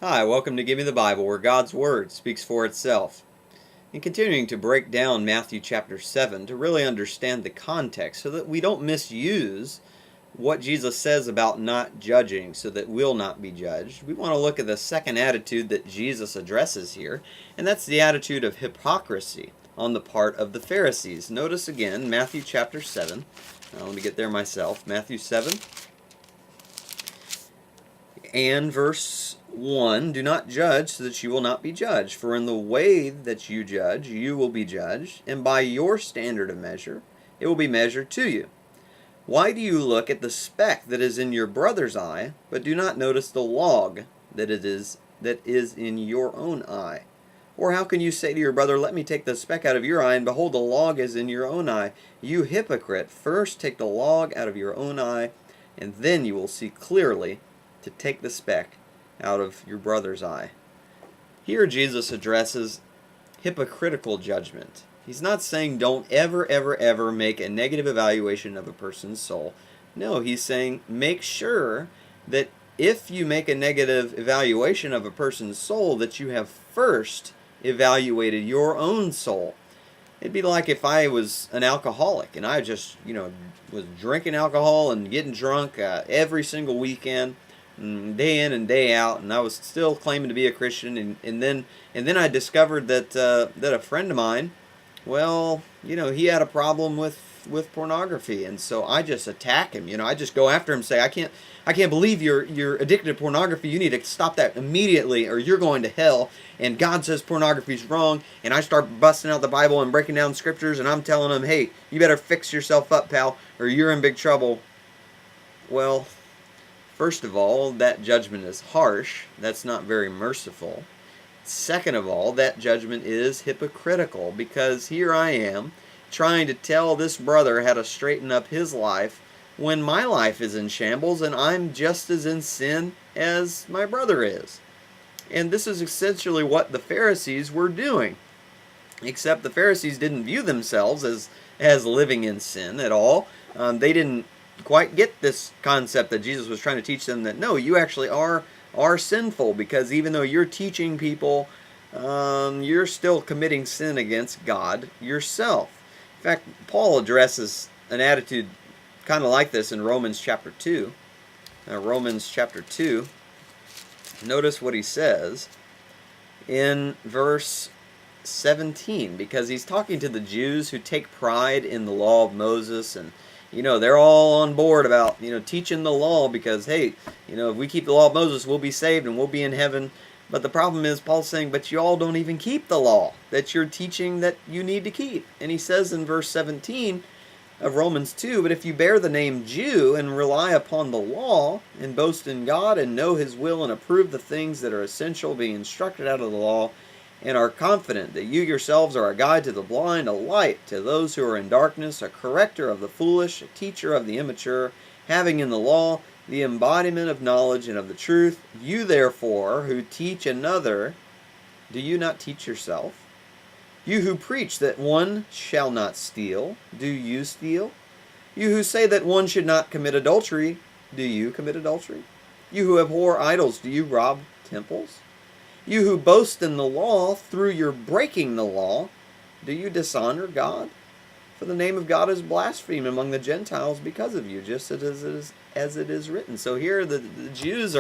Hi, welcome to Give Me the Bible, where God's Word speaks for itself. And continuing to break down Matthew chapter 7 to really understand the context so that we don't misuse what Jesus says about not judging so that we'll not be judged. We want to look at the second attitude that Jesus addresses here, and that's the attitude of hypocrisy on the part of the Pharisees. Notice again, Matthew chapter 7. Let me get there myself. Matthew 7 and verse 1, do not judge so that you will not be judged. For in the way that you judge, you will be judged, and by your standard of measure, it will be measured to you. Why do you look at the speck that is in your brother's eye, but do not notice the log that is in your own eye? Or how can you say to your brother, let me take the speck out of your eye, and behold, the log is in your own eye? You hypocrite, first take the log out of your own eye, and then you will see clearly to take the speck out of your brother's eye. Here Jesus addresses hypocritical judgment. He's not saying don't ever make a negative evaluation of a person's soul. No, he's saying make sure that if you make a negative evaluation of a person's soul, that you have first evaluated your own soul. It'd be like if I was an alcoholic and I just, was drinking alcohol and getting drunk every single weekend, day in and day out, and I was still claiming to be a Christian, and then I discovered that a friend of mine, well, he had a problem with pornography, and so I just attack him. I just go after him, and say, I can't believe you're addicted to pornography. You need to stop that immediately, or you're going to hell. And God says pornography's wrong. And I start busting out the Bible and breaking down scriptures, and I'm telling him, hey, you better fix yourself up, pal, or you're in big trouble. Well, first of all, that judgment is harsh. That's not very merciful. Second of all, that judgment is hypocritical, because here I am trying to tell this brother how to straighten up his life when my life is in shambles and I'm just as in sin as my brother is. And this is essentially what the Pharisees were doing, except the Pharisees didn't view themselves as living in sin at all. They didn't quite get this concept that Jesus was trying to teach them, that no, you actually are sinful, because even though you're teaching people, you're still committing sin against God yourself. In fact, Paul addresses an attitude kind of like this in Romans chapter 2. Romans chapter 2, notice what he says in verse 17, because he's talking to the Jews who take pride in the law of Moses, and they're all on board about, teaching the law because, hey, if we keep the law of Moses, we'll be saved and we'll be in heaven. But the problem is, Paul's saying, but you all don't even keep the law that you're teaching that you need to keep. And he says in verse 17 of Romans 2, but if you bear the name Jew and rely upon the law and boast in God and know his will and approve the things that are essential, being instructed out of the law, and are confident that you yourselves are a guide to the blind, a light to those who are in darkness, a corrector of the foolish, a teacher of the immature, having in the law the embodiment of knowledge and of the truth, you therefore who teach another, do you not teach yourself? You who preach that one shall not steal, do you steal? You who say that one should not commit adultery, do you commit adultery? You who abhor idols, do you rob temples? You who boast in the law, through your breaking the law, do you dishonor God? For the name of God is blasphemed among the Gentiles because of you, just as it is written. So here the Jews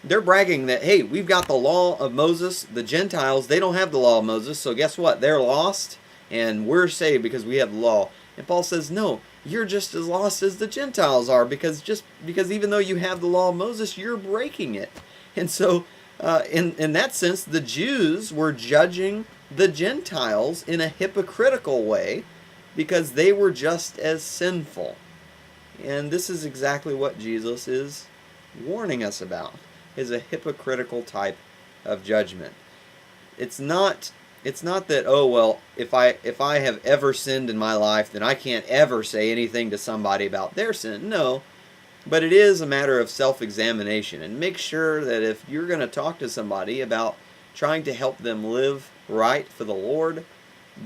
they're bragging that, hey, we've got the law of Moses. The Gentiles, they don't have the law of Moses, so guess what? They're lost, and we're saved because we have the law. And Paul says, no, you're just as lost as the Gentiles are, because even though you have the law of Moses, you're breaking it. And so in that sense, the Jews were judging the Gentiles in a hypocritical way because they were just as sinful. And this is exactly what Jesus is warning us about, is a hypocritical type of judgment. It's not that, oh, well, if I have ever sinned in my life, then I can't ever say anything to somebody about their sin. No. But it is a matter of self-examination, and make sure that if you're going to talk to somebody about trying to help them live right for the Lord,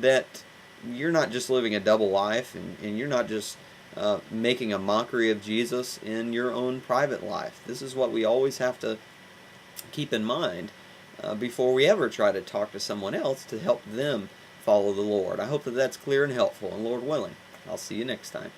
that you're not just living a double life, and you're not just making a mockery of Jesus in your own private life. This is what we always have to keep in mind before we ever try to talk to someone else to help them follow the Lord. I hope that that's clear and helpful, and Lord willing, I'll see you next time.